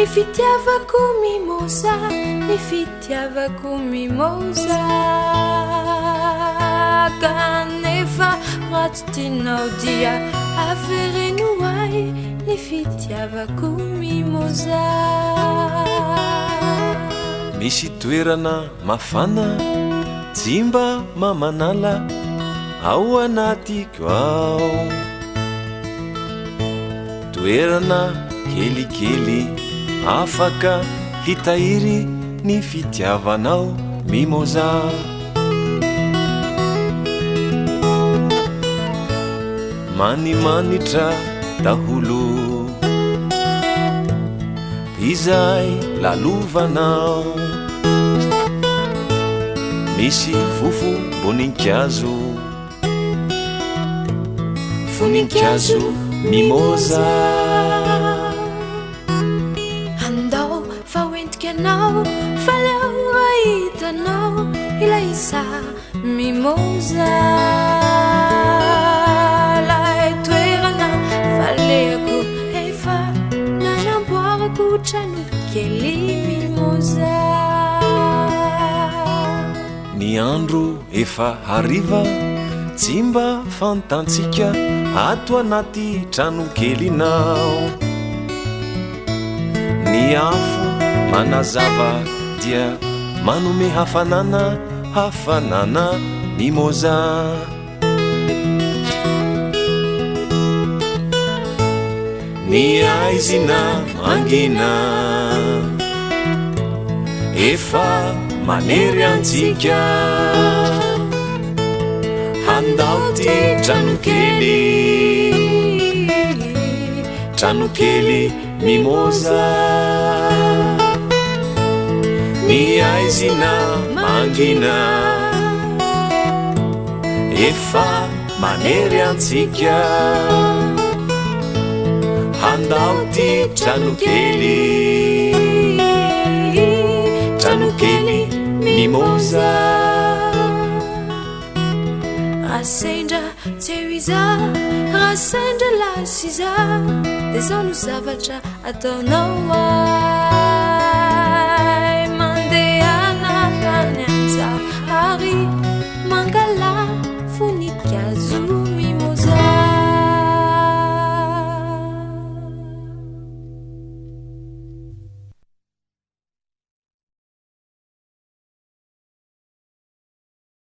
ny fitiavako mimoza, ny fitiavako mimoza. Kanefa ratsy tianao dia avereno ay, ny fitiavako mimoza. Misy toerana mafana, jimba mamanala ao anatiko ao. Toerana kelikely afaka hitahiry ny fitiavanao mimoza. Manimanitra daholo izay lalovanao, misy fofom-boninkazo, voninkazo mimoza. Andao fa hoentiko anao, fa leo rahitanao ilay isa mimoza. Lay toerana faleako efa nanamboarako trano kely mimoza. Ny andro efa hariva, jimba fantantsika ato anaty trano kelinao. Ny afo manazava dia manome hafanana mimoza. Ny aizina mangina efa manery antsika, handao ty trano kely mimoza. Ny aizina mangina efa manery antsika, handao ty trano kely mimoza. Rasendra tseo iza, rasendra lasiza, dia zao no zavatra ataonao.